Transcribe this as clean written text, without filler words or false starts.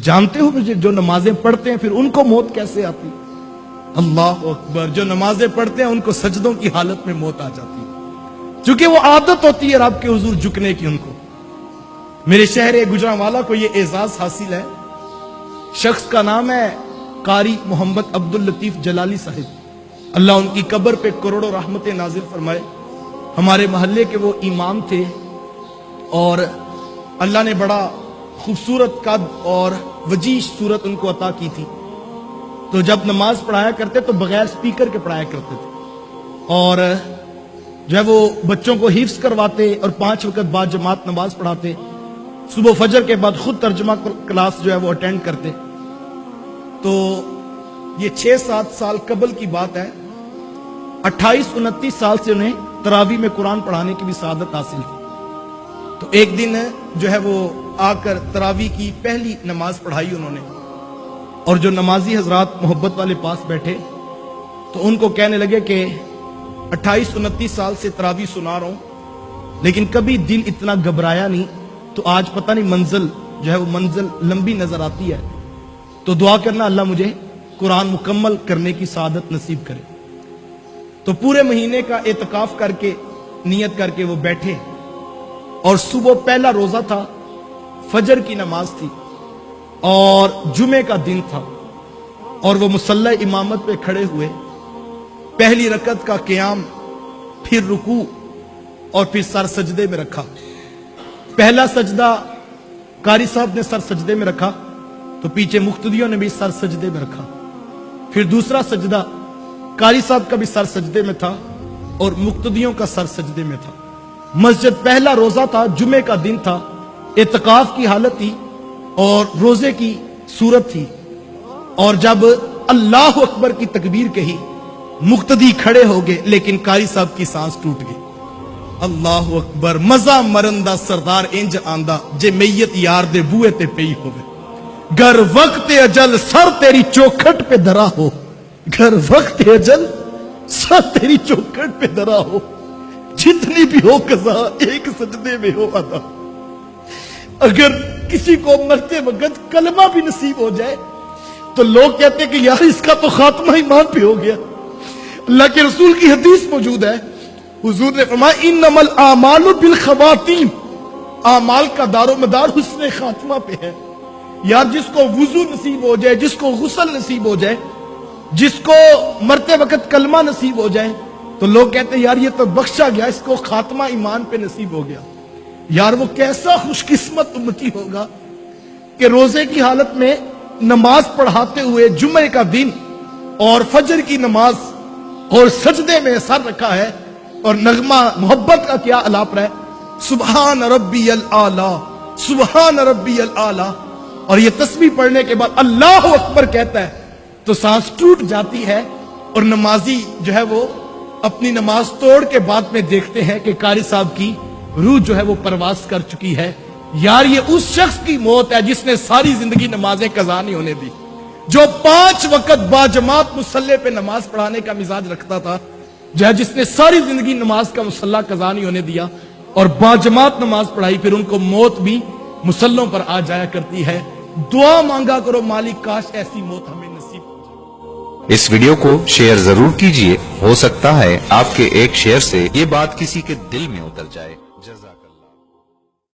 جانتے ہو مجھے جو نمازیں پڑھتے ہیں پھر ان کو موت کیسے آتی؟ اللہ اکبر، جو نمازیں پڑھتے ہیں ان کو سجدوں کی حالت میں موت آ جاتی ہے، چونکہ وہ عادت ہوتی ہے رب کے حضور جھکنے کی ان کو۔ میرے شہر گجرانوالہ کو یہ اعزاز حاصل ہے، شخص کا نام ہے قاری محمد عبداللطیف جلالی صاحب، اللہ ان کی قبر پہ کروڑوں رحمتیں نازل فرمائے۔ ہمارے محلے کے وہ امام تھے اور اللہ نے بڑا خوبصورت قد اور وجیش صورت ان کو عطا کی تھی۔ تو جب نماز پڑھایا کرتے تو بغیر سپیکر کے پڑھایا کرتے تھے، اور جو ہے وہ بچوں کو حفظ کرواتے اور 5 وقت بعد جماعت نماز پڑھاتے، صبح فجر کے بعد خود ترجمہ کلاس جو ہے وہ اٹینڈ کرتے۔ تو یہ 6-7 سال قبل کی بات ہے، 28-29 سال سے انہیں تراویح میں قرآن پڑھانے کی بھی سعادت حاصل تھی۔ تو ایک دن جو ہے وہ آ کر تراویح کی پہلی نماز پڑھائی انہوں نے، اور جو نمازی حضرات محبت والے پاس بیٹھے تو ان کو کہنے لگے کہ 28-29 سال سے تراویح سنا رہا ہوں لیکن کبھی دل اتنا گھبرایا نہیں، تو آج پتہ نہیں منزل جو ہے وہ منزل لمبی نظر آتی ہے، تو دعا کرنا اللہ مجھے قرآن مکمل کرنے کی سعادت نصیب کرے۔ تو پورے مہینے کا اعتکاف کر کے نیت کر کے وہ بیٹھے، اور صبح پہلا روزہ تھا، فجر کی نماز تھی اور جمعے کا دن تھا، اور وہ مصلی امامت پہ کھڑے ہوئے، پہلی رکعت کا قیام، پھر رکوع اور پھر سر سجدے میں رکھا۔ پہلا سجدہ قاری صاحب نے سر سجدے میں رکھا تو پیچھے مقتدیوں نے بھی سر سجدے میں رکھا، پھر دوسرا سجدہ قاری صاحب کا بھی سر سجدے میں تھا اور مقتدیوں کا سر سجدے میں تھا۔ مسجد پہلا روزہ تھا، جمعے کا دن تھا، اعتکاف کی حالت تھی اور روزے کی صورت تھی، اور جب اللہ اکبر کی تکبیر کہی مقتدی کھڑے ہو گئے لیکن قاری صاحب کی سانس ٹوٹ گئی۔ اللہ اکبر، مزہ مرندہ سردار انج آندہ جے میت یار دے بوئے تے پئی ہوئے، گر وقت اجل سر تیری چوکھٹ پہ دھرا ہو، گر وقت اجل سر تیری چوکھٹ پہ دھرا ہو، جتنی بھی ہو قضا ایک سجدے میں ہو ادا۔ اگر کسی کو مرتے وقت کلمہ بھی نصیب ہو جائے تو لوگ کہتے ہیں کہ یار اس کا تو خاتمہ ایمان پہ ہو گیا۔ اللہ کے رسول کی حدیث موجود ہے، حضور نے فرمایا انما الاعمال بالخواتیم، اعمال کا دار و مدار حسن خاتمہ پہ ہے۔ یار جس کو وضو نصیب ہو جائے، جس کو غسل نصیب ہو جائے، جس کو مرتے وقت کلمہ نصیب ہو جائے تو لوگ کہتے ہیں یار یہ تو بخشا گیا، اس کو خاتمہ ایمان پہ نصیب ہو گیا۔ یار وہ کیسا خوش قسمت امتی ہوگا کہ روزے کی حالت میں نماز پڑھاتے ہوئے جمعے کا دن اور فجر کی نماز اور سجدے میں سر رکھا ہے، اور نغمہ محبت کا کیا الاپ رہا ہے، سبحان ربی الاعلی، سبحان ربی الاعلی، اور یہ تسبیح پڑھنے کے بعد اللہ اکبر کہتا ہے تو سانس ٹوٹ جاتی ہے، اور نمازی جو ہے وہ اپنی نماز توڑ کے بعد میں دیکھتے ہیں کہ قاری صاحب کی روح جو ہے وہ پرواز کر چکی ہے۔ یار یہ اس شخص کی موت ہے جس نے ساری زندگی نمازیں قضا نہیں ہونے دی، جو 5 وقت با جماعت مصلی پہ نماز پڑھانے کا مزاج رکھتا تھا، جو ہے جس نے ساری زندگی نماز کا مصلی قضا نہیں ہونے دیا اور با جماعت نماز پڑھائی، پھر ان کو موت بھی مصلوں پر آ جایا کرتی ہے۔ دعا مانگا کرو مالک کاش ایسی موت ہمیں نصیب ہو جائے۔ اس ویڈیو کو شیئر ضرور کیجئے، ہو سکتا ہے آپ کے ایک شیئر سے یہ بات کسی کے دل میں اتر جائے۔